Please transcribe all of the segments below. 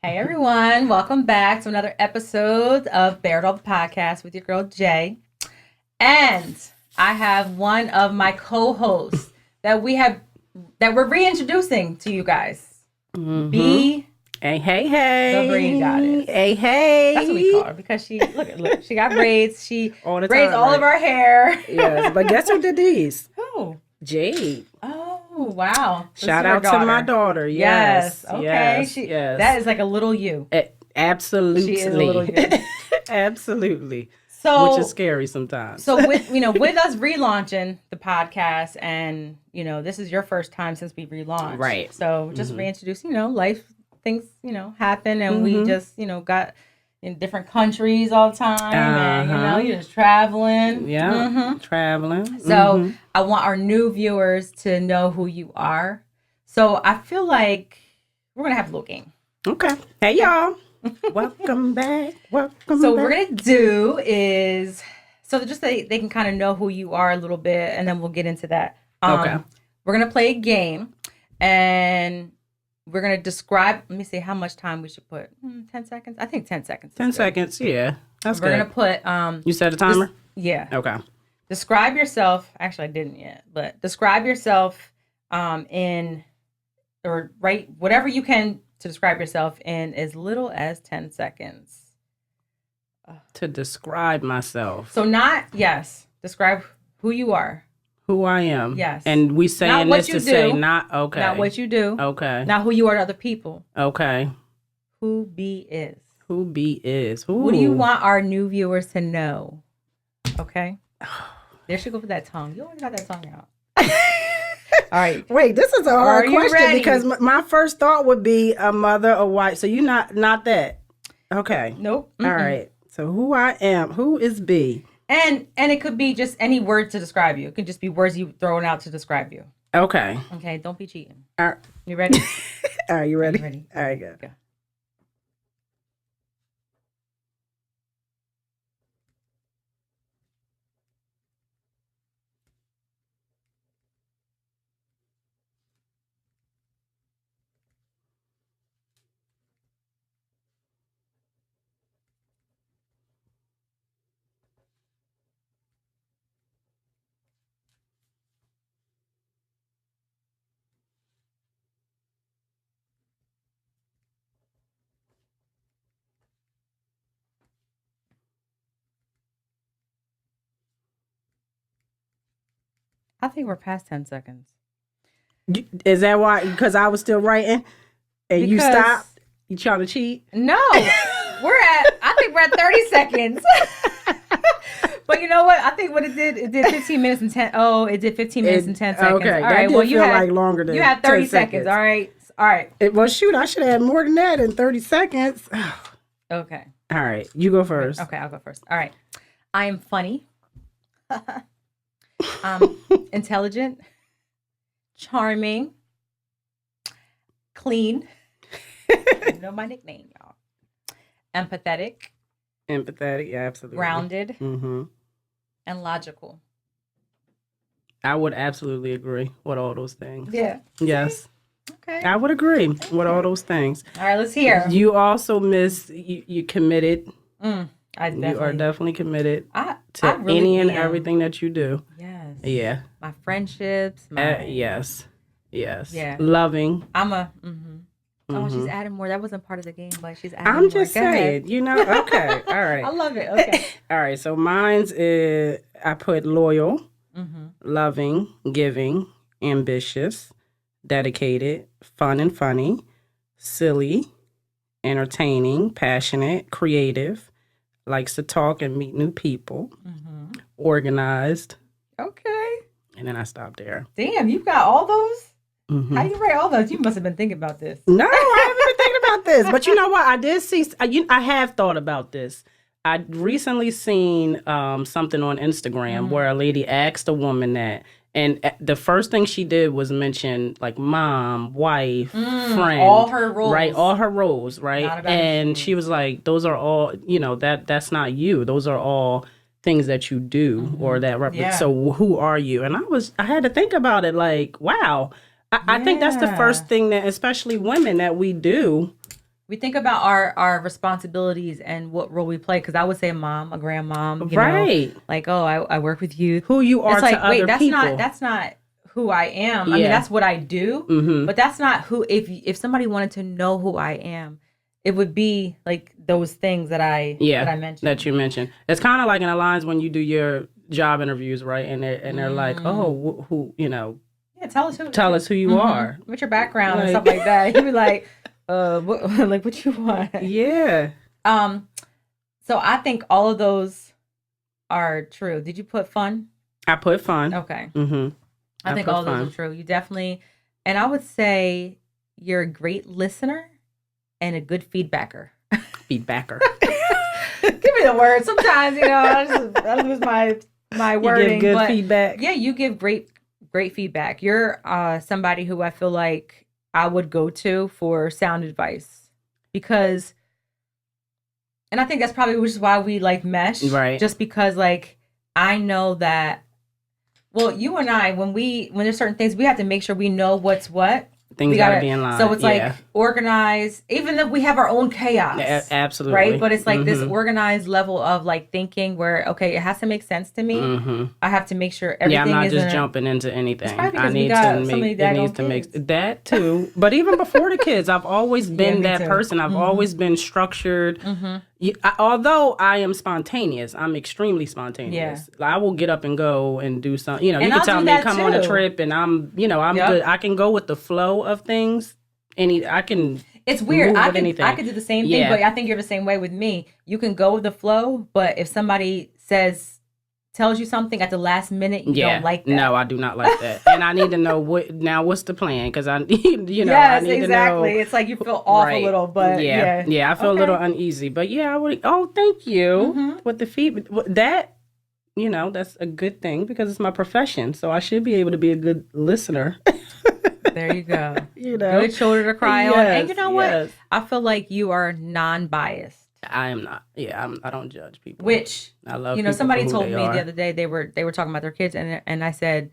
Hey everyone, welcome back to another episode of Bear All the Podcast with your girl Jay. And I have one of my co-hosts that we're reintroducing to you guys. Mm-hmm. B. Hey. The braid goddess. Hey. That's what we call her because she look, she got braids. She all the braids time, all of her hair. Yes, but guess who did these? Who? Jade. Oh, wow. Shout out to my daughter. Yes. Okay. Yes. That is like a little you. Absolutely. She is a little you. Absolutely. So, which is scary sometimes. So with us relaunching the podcast, and this is your first time since we relaunched, right? So just reintroduce, life things happen, and we just got in different countries all the time, and you're just traveling. Yeah, traveling. So I want our new viewers to know who you are. So I feel like we're gonna have a little game. Okay. Hey y'all. Welcome back. So what we're gonna do is just so they can kind of know who you are a little bit, and then we'll get into that. Okay. We're gonna play a game, and we're gonna describe. Let me see how much time we should put. 10 seconds. I think 10 seconds. 10 seconds. Yeah, that's good. We're gonna put. You set a timer. Yeah. Okay. Describe yourself. Actually, I didn't yet, but describe yourself. In or write whatever you can to describe yourself in as little as 10 seconds. To describe myself. So describe who you are. Who I am. Yes. And we saying this to say not okay. Not what you do. Okay. Not who you are to other people. Okay. Who B is. Who B is. Ooh. What do you want our new viewers to know? Okay. There should go for that tongue. You always got that tongue out. All right. Wait, this is a hard question because my first thought would be a mother, a wife. So you not that. Okay. Nope. All right. So who I am. Who is B? And it could be just any word to describe you. It could just be words you throwing out to describe you. Okay. Okay. Don't be cheating. All right. You ready? All right. You ready? Ready. All right. Go. I think we're past 10 seconds. Is that why? Because I was still writing and you stopped? You trying to cheat? No. I think we're at 30 seconds. But you know what? I think what it did 15 minutes and 10. Oh, it did 15 minutes and 10 seconds. Okay. All right. That did feel like longer than 10 seconds. You had 30 seconds. All right. All right. Well, shoot, I should have had more than that in 30 seconds. Okay. All right. You go first. Okay. I'll go first. All right. I am funny. Intelligent. Charming. Clean. You know my nickname, y'all. Empathetic. Empathetic, yeah, absolutely. Grounded. Mm-hmm. And logical. I would absolutely agree with all those things. Yeah. Yes. Okay. I would agree with all those things. All right, let's hear. You also you committed. You are definitely committed I really any and everything that you do. Yes. Yeah. My friendships. Yes. Yeah. Loving. I'm a. Oh, she's adding more. That wasn't part of the game, but she's adding more. I'm just saying, okay. All right. I love it. Okay. All right. So mine's is, I put loyal, loving, giving, ambitious, dedicated, fun and funny, silly, entertaining, passionate, creative, likes to talk and meet new people, organized. Okay. And then I stopped there. Damn, you got all those? How do you write all those? You must have been thinking about this. No, I haven't been thinking about this. But you know what? I did see, I have thought about this. I recently seen something on Instagram where a lady asked a woman that, and the first thing she did was mention like mom, wife, friend, all her roles, right? All her roles, right? And she was like, "Those are all, that's not you. Those are all things that you do or that represent. Yeah. So who are you?" And I had to think about it. Like, wow, I think that's the first thing that, especially women, that we do we think about our responsibilities and what role we play. Because I would say a mom, a grandmom, you Right. know, like, oh, I work with youth. Who you are It's like, to other wait, people. that's not who I am. I mean, Yeah. that's what I do, Mm-hmm. but that's not who. If somebody wanted to know who I am, it would be like those things that I mentioned. That you mentioned. It's kind of like in the lines when you do your job interviews, right? And they're like, oh, who, you know. Yeah, tell us who you are. What's your background and stuff like that. You'd be like, what you want? Yeah. So I think all of those are true. Did you put fun? I put fun. Okay. Mm-hmm. I think all of those are true. You definitely, and I would say you're a great listener and a good feedbacker. Feedbacker. Give me the word. Sometimes, you know, I lose my wording. You give good feedback. Yeah, you give great feedback. You're somebody who I feel like I would go to for sound advice because, and I think that's probably which is why we like mesh, right? Just because like I know that. Well, you and I, when there's certain things, we have to make sure we know what's what. Things gotta be in line. So it's like organized, even if we have our own chaos. Absolutely. Right? But it's like this organized level of like thinking where, okay, it has to make sense to me. I have to make sure everything is I'm not just jumping into anything. I need to make that too. But even before the kids, I've always been that person. I've always been structured. Although I am spontaneous, I'm extremely spontaneous. Yeah. I will get up and go and do something. You know, you can tell me come on a trip, and I'm good. I can go with the flow of things. It's weird. I could do the same thing, but I think you're the same way with me. You can go with the flow, but if somebody tells you something at the last minute, you don't like that. No, I do not like that. And I need to know what's the plan? Because I need yes, I need to know. It's like you feel off a little, but I feel a little uneasy. But I would. Oh, thank you with the feedback. That that's a good thing because it's my profession, so I should be able to be a good listener. There you go. Good shoulder to cry on. And you know what? I feel like you are non-biased. I am not. Yeah, I don't judge people. Which I love. Somebody told me the other day they were talking about their kids, and I said,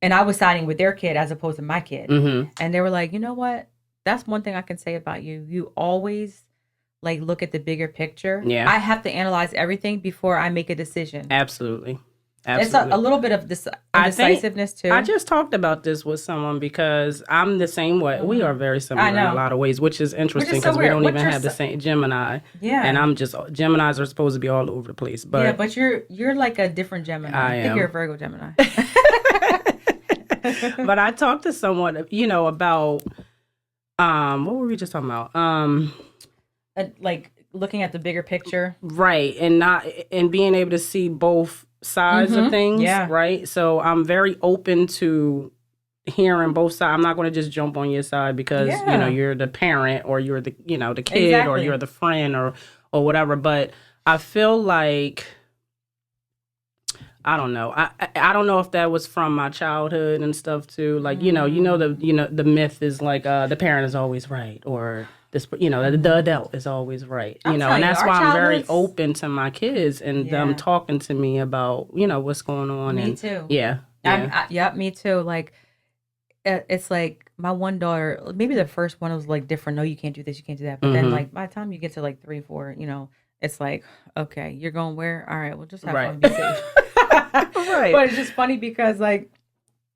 and I was siding with their kid as opposed to my kid, and they were like, you know what? That's one thing I can say about you. You always like look at the bigger picture. Yeah, I have to analyze everything before I make a decision. Absolutely. It's a little bit of this indecisiveness too. I just talked about this with someone because I'm the same way. We are very similar in a lot of ways, which is interesting because we don't even have the same Gemini. Yeah, and I'm just Geminis are supposed to be all over the place. But but you're like a different Gemini. I think you're a Virgo Gemini. But I talked to someone, about what were we just talking about? Like looking at the bigger picture, right, and being able to see both sides of things, right? So I'm very open to hearing both sides. I'm not going to just jump on your side because you're the parent or you're the the kid or you're the friend or whatever. But I feel like I don't know. I don't know if that was from my childhood and stuff too. Like the myth is like the parent is always right or this the adult is always right. And that's why I'm very open to my kids and them talking to me about what's going on. Me too. Yeah. Me too. Like it's like my one daughter, maybe the first one was like different. No, you can't do this, you can't do that. But then like by the time you get to like 3, 4, it's like, okay, you're going where? All right, well just have fun, be safe. Right. But it's just funny because like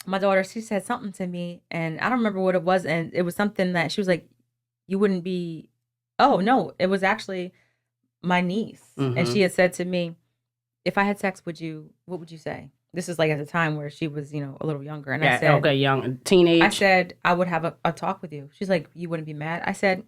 my daughter, she said something to me and I don't remember what it was, and it was something that she was like, you wouldn't be. Oh no, it was actually my niece, and she had said to me, if I had sex, what would you say? This is like at the time where she was a little younger, and I said, young teenage. I said I would have a talk with you. She's like, you wouldn't be mad? I said,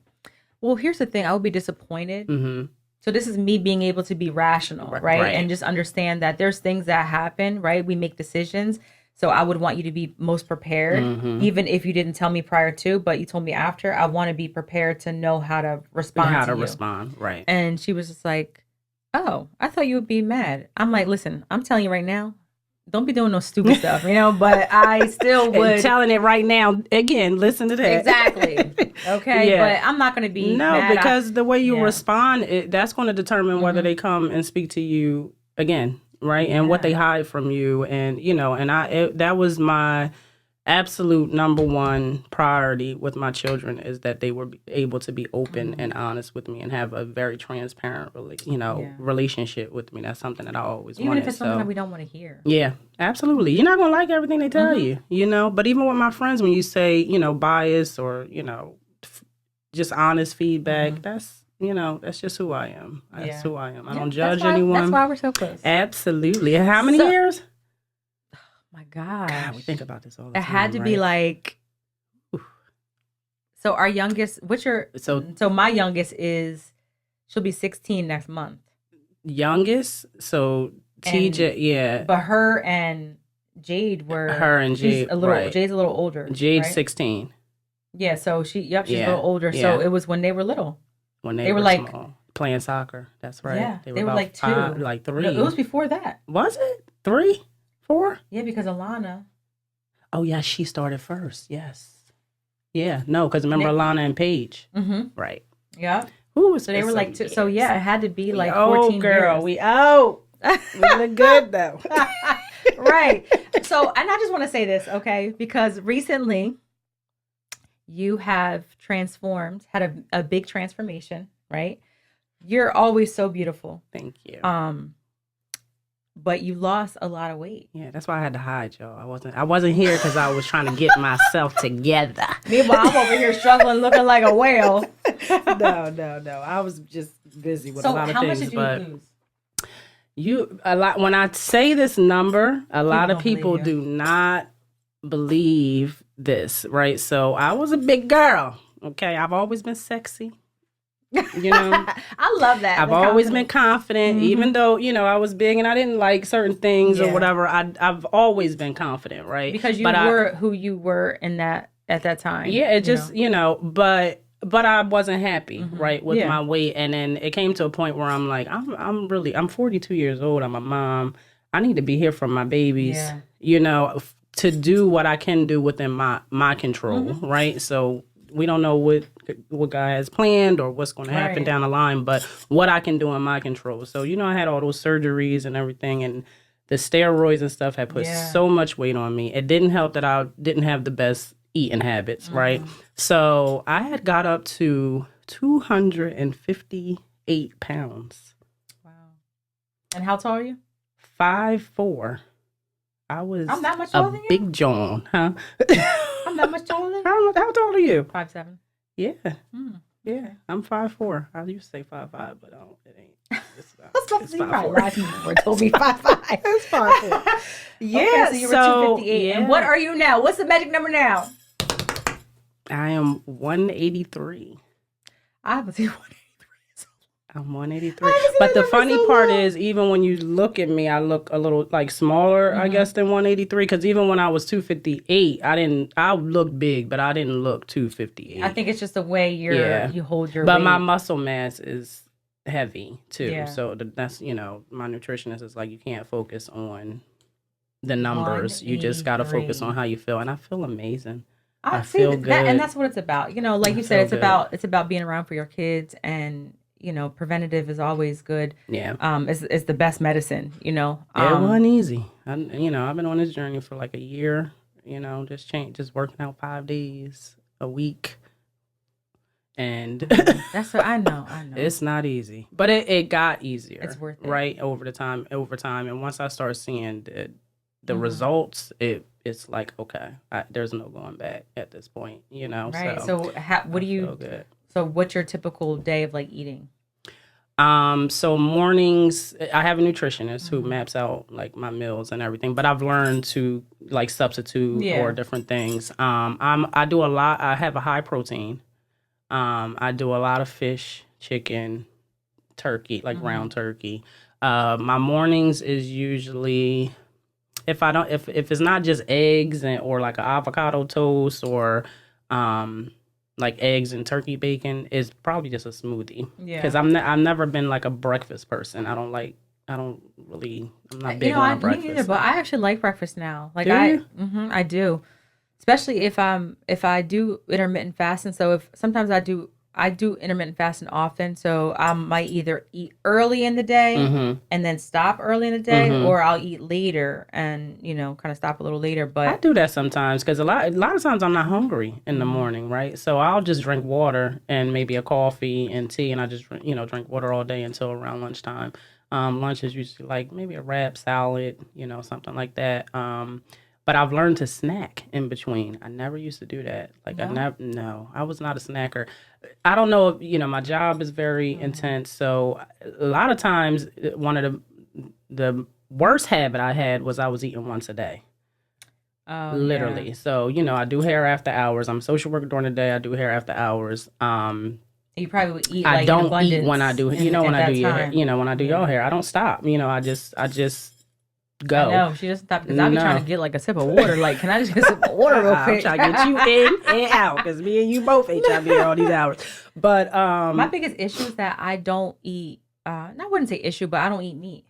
well, here's the thing, I would be disappointed. So this is me being able to be rational, right? And just understand that there's things that happen, right? We make decisions. So I would want you to be most prepared, even if you didn't tell me prior to, but you told me after. I want to be prepared to know how to respond. Right. And she was just like, oh, I thought you would be mad. I'm like, listen, I'm telling you right now, don't be doing no stupid stuff, but I still would. And telling it right now, again, listen to that. Exactly. Okay, but I'm not going to be mad. Because the way you respond, that's going to determine whether they come and speak to you again. Right. And what they hide from you. And, that was my absolute number one priority with my children is that they were able to be open and honest with me and have a very transparent, relationship with me. That's something that I always wanted. Even if it's something that we don't want to hear. Yeah, absolutely. You're not going to like everything they tell you, But even with my friends, when you say, bias or, just honest feedback, that's just who I am. That's who I am. I don't judge anyone. That's why we're so close. Absolutely. How many years? My gosh. God, we think about this all the time. It had to be like. So our youngest, so my youngest she'll be 16 next month. Youngest, so TJ, yeah. But her and Jade were. Jade, Jade's a little older. Jade's 16. Yeah, so she's a little older. Yeah. So it was when they were little. When they were like small, playing soccer. That's right. Yeah, they were like 2, 3. No, it was before that. Was it 3, 4? Yeah, because Alana. Oh yeah, she started first. Yes. Yeah, no, because remember Alana and Paige. Mm-hmm. Right. Yeah. Who was? So they were like 2. So yeah, it had to be like 14 girl, years. We out. We look good though. Right. So, and I just want to say this, okay? Because recently you have transformed, had a big transformation, right? You're always so beautiful. Thank you. But you lost a lot of weight. Yeah, that's why I had to hide, y'all. I wasn't here because I was trying to get myself together. Meanwhile, I'm over here struggling, looking like a whale. No. I was just busy with a lot of things. So how much did you lose? When I say this number, a lot of people do not believe this, right? So I was a big girl. Okay, I've always been sexy. I love that. I've always been confident, even though I was big and I didn't like certain things or whatever. I've always been confident, right? Because you were who you were at that time. Yeah, it just but I wasn't happy, right, with my weight, and then it came to a point where I'm like, I'm 42 years old. I'm a mom. I need to be here for my babies. Yeah. To do what I can do within my control, right? So we don't know what God has planned or what's going to happen down the line, but what I can do in my control. So, I had all those surgeries and everything, and the steroids and stuff had put so much weight on me. It didn't help that I didn't have the best eating habits, right? So I had got up to 258 pounds. Wow. And how tall are you? 5'4". I'm that much taller than you? Big John, huh? I'm that much taller than you? How tall are you? 5'7". Yeah. Yeah, I'm 5'4". I used to say 5'5", but it ain't. It's I was supposed to say right last before told me 5'5". It's 5'4". Yeah, okay, so you were 258. Yeah. And what are you now? What's the magic number now? I am 183. I was 183. I'm 183. But the funny part is, even when you look at me, I look a little like smaller, I guess, than 183. Because even when I was 258, I looked big, but I didn't look 258. I think it's just the way you hold your weight. But my muscle mass is heavy too. Yeah. So that's, my nutritionist is like, you can't focus on the numbers. You just got to focus on how you feel. And I feel amazing. I feel good. And that's what it's about. Like you said, it's about being around for your kids, and preventative is always good. Yeah. It's the best medicine, It wasn't easy. I've been on this journey for like a year, just working out 5 days a week. And that's what I know. It's not easy, but it got easier. It's worth it. Right. Over time. And once I start seeing the results, it's like, okay, there's no going back at this point, Right. So what do you, so what's your typical day of like eating? So mornings, I have a nutritionist who maps out like my meals and everything, but I've learned to like substitute or different things. I do a lot. I have a high protein. I do a lot of fish, chicken, turkey, like ground turkey. My mornings is usually, if it's not just eggs or like an avocado toast or like eggs and turkey bacon, is probably just a smoothie. Yeah. Because I've never been like a breakfast person. I'm not big on breakfast. Me neither, but I actually like breakfast now. Like do you? I do. Especially if I do intermittent fasting. So if sometimes I I do intermittent fasting often, so I might either eat early in the day and then stop early in the day, or I'll eat later and kind of stop a little later. But I do that sometimes because a lot of times I'm not hungry in the morning, right? So I'll just drink water and maybe a coffee and tea, and I just drink water all day until around lunchtime. Lunch is usually like maybe a wrap salad, something like that. But I've learned to snack in between. I never used to do that. I was not a snacker. I don't know if, my job is very intense. So a lot of times one of the worst habit I had was I was eating once a day. Oh, literally. Yeah. So, I do hair after hours. I'm a social worker during the day. I do hair after hours. You probably would eat. I don't eat when I do. When I do your hair. When I do your hair, I don't stop. I just go. No, she doesn't stop because I be trying to get like a sip of water. Like, can I just get a sip of water real quick? I'm trying to get you in and out because me and you both HIV here all these hours. But my biggest issue is that I don't eat. I wouldn't say issue, but I don't eat meat.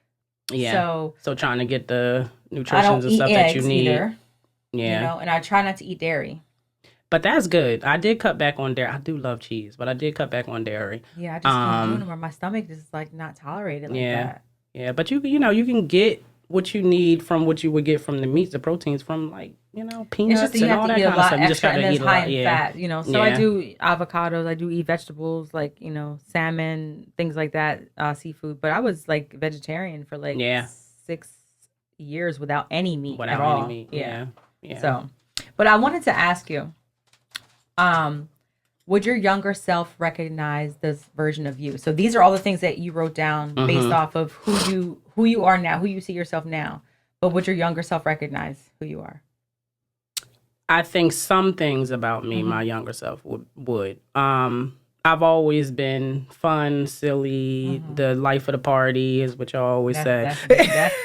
Yeah. So trying to get the nutrition and stuff that you need. Either, and I try not to eat dairy. But that's good. I did cut back on dairy. I do love cheese, but I did cut back on dairy. Yeah, I just can't do it anymore. My stomach is like not tolerated like that. Yeah, but you can get what you need from what you would get from the meats, the proteins from peanuts and all that kind of stuff. You just gotta eat a lot. Fat, So I do avocados. I do eat vegetables like salmon, things like that, seafood. But I was like vegetarian for like 6 years without any meat at all. Yeah. So, but I wanted to ask you, would your younger self recognize this version of you? So these are all the things that you wrote down based off of who you are now, who you see yourself now. But would your younger self recognize who you are? I think some things about me, my younger self would. I've always been fun, silly. The life of the party is what y'all always say.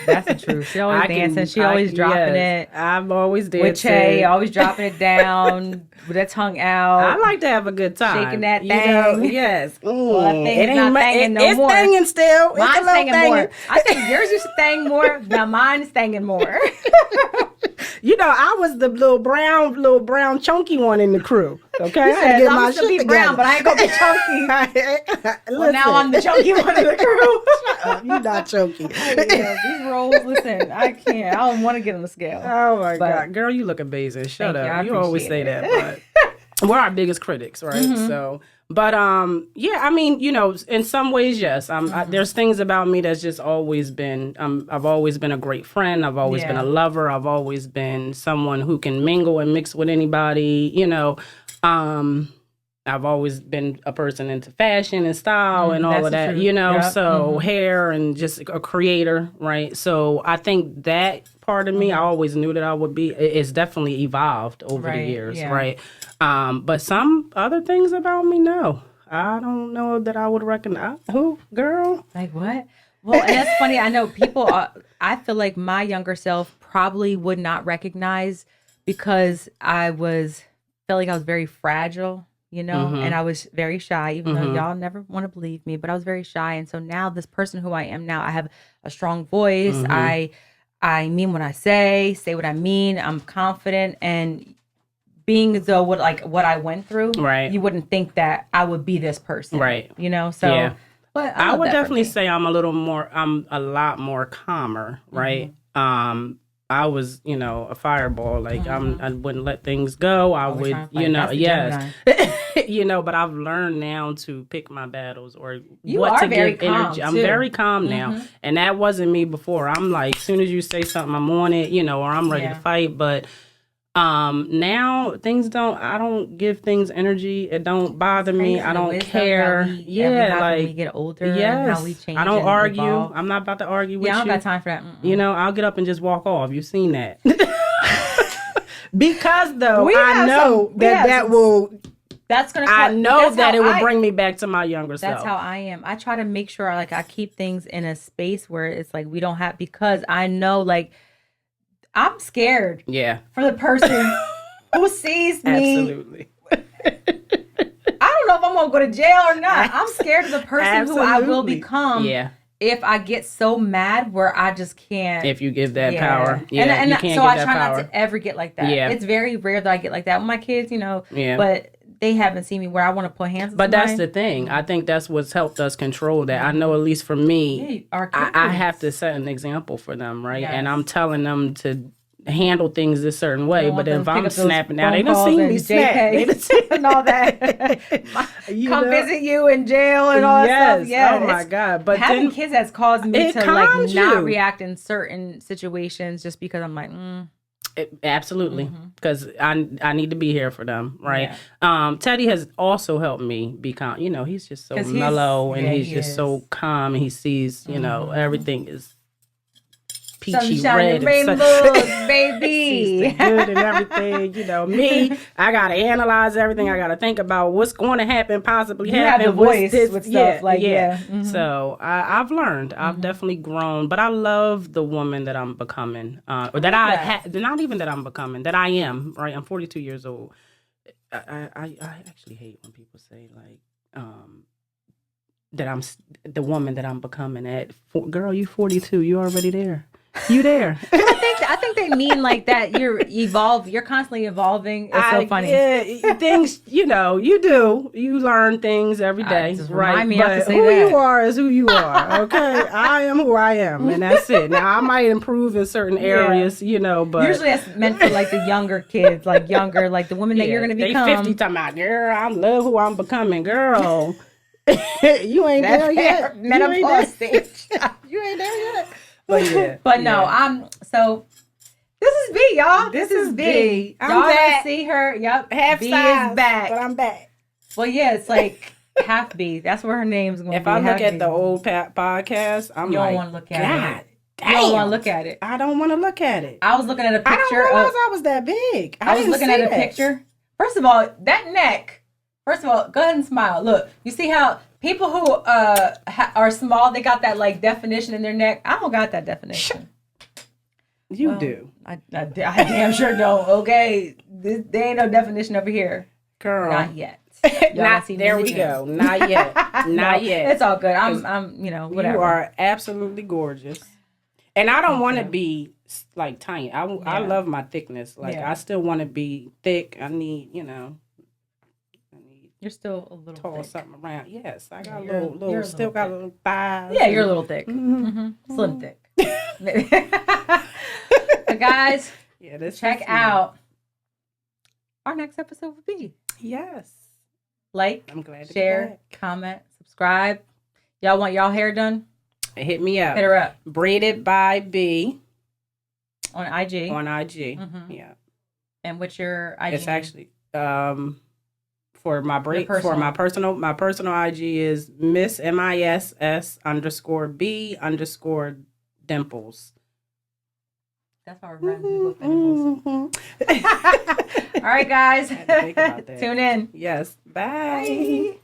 That's the truth. She always dancing. She always dropping it. I'm always dancing. With Che, always dropping it down with that tongue out. I like to have a good time. Shaking that thing. Yes. Well, that thing is not thanging no more. It's thanging still. Mine's thanging more. I think yours used to thang more. Now mine is thanging more. I was the little brown chunky one in the crew. Okay, I had to get my shit together. Brown, but I ain't gonna be chunky. Well, now I'm the chunky one in the crew. Shut up, you not chunky. These rolls, listen, I can't. I don't want to get on the scale. Oh my God, girl, you look amazing. Shut up. You always say that, but we're our biggest critics, right? So. But in some ways, yes. There's things about me that's just always been. I've always been a great friend. I've always been a lover. I've always been someone who can mingle and mix with anybody. I've always been a person into fashion and style and all of that. Yep. So hair and just a creator, right? So I think that part of me, I always knew that I would be. It's definitely evolved over the years, right? But some other things about me, no. I don't know that I would recognize. Who, girl? Like what? Well, and that's funny. I know people, I feel like my younger self probably would not recognize because felt like I was very fragile, and I was very shy, even though y'all never want to believe me, but I was very shy. And so now this person who I am now, I have a strong voice. I mean what I say what I mean. I'm confident, and being as though what I went through, right? You wouldn't think that I would be this person, right? So. Yeah. But I would definitely say I'm a lot more calmer, right? I was, a fireball. Like I wouldn't let things go. I would, yes. But I've learned now to pick my battles or what to give energy. I'm very calm now. And that wasn't me before. I'm like, as soon as you say something, I'm on it, or I'm ready to fight. But now I don't give things energy. It don't bother me. I don't care. When we get older, how we change. I don't argue. Evolve. I'm not about to argue with you. I don't got time for that. I'll get up and just walk off. You've seen that. Because though I know that will. That's gonna. I know that it will bring me back to my younger self. That's how I am. I try to make sure I keep things in a space where it's like we don't have, because I know I'm scared. Yeah. For the person who sees me. Absolutely. I don't know if I'm going to go to jail or not. I'm scared of the person who I will become. Yeah. If I get so mad where I just can't. If you give that power. Yeah. And so I try not to ever get like that. Yeah. It's very rare that I get like that with my kids, Yeah. But they haven't seen me where I want to put hands on But that's somebody. the thing. I think that's what's helped us control that. I know, at least for me, Yeah, our I kids. have to set an example for them, right? Yes. And I'm telling them to handle things a certain way. don't But want them if to pick I'm up those snapping out, phone they done calls seen and me snap. They done JK and all that. You Come know? visit you in jail and all that stuff. Yeah. Oh my God. But having then kids has caused me it to like calms not you. react in certain situations just because I'm like, absolutely, because I need to be here for them, right? Teddy has also helped me become, he's just so 'Cause mellow and he's he just is. so calm and he sees, everything is peachy sunshine red and rainbows, sees baby. the good and everything. Me, I gotta analyze everything. I gotta think about what's going to happen, possibly You happen. have the voice with stuff So I've learned. I've definitely grown, but I love the woman that I'm becoming, or that not even that I'm becoming, that I am. Right, I'm 42 years old. I actually hate when people say like that I'm the woman that I'm becoming. Girl, you 42. You already there. You there. I think they mean like that you're constantly evolving. It's so funny. Things, you do. You learn things every day. Just right. remind me But not to say who that. you are is who you are. Okay. I am who I am. And that's it. Now I might improve in certain areas, but usually that's meant for like the younger kids, like the women that you're gonna become. They 50 talking about, girl, I love who I'm becoming, girl. You ain't there yet. Menopause stage. You ain't there yet. But no, so this is B, y'all. This is B. I'm y'all back. See her. Yep. Half B size, is back. but I'm back. Well, yeah, it's like half B. That's where her name's going to be. If I look at the old podcast, I'm you like, don't want to look at it. Damn. You don't want to look at it. I don't want to look at it. I was looking at a picture. I don't realize I was that big. I was looking at a picture. First of all, that neck. First of all, go ahead and smile. Look, you see how people who are small, they got that like definition in their neck. I don't got that definition. You do. I damn sure don't. Okay, there ain't no definition over here, girl. Not yet. There we go. Not yet. Not yet. It's all good. I'm whatever. You are absolutely gorgeous, and I don't want to be like tiny. I love my thickness. Like I still want to be thick. I need You're still a little tall, thick. something around. Yes, I got a little still got a little thighs. Yeah, you're a little thick. Slim thick. But guys, check out our next episode will be. Yes. Like, I'm glad to share, comment, subscribe. Y'all want y'all hair done? Hit me up. Hit her up. Braided by B. On IG. Yeah. And what's your IG? It's actually for my personal IG is Miss MISS_B_Dimples. That's how we're friends. All right, guys. Tune in. Yes. Bye.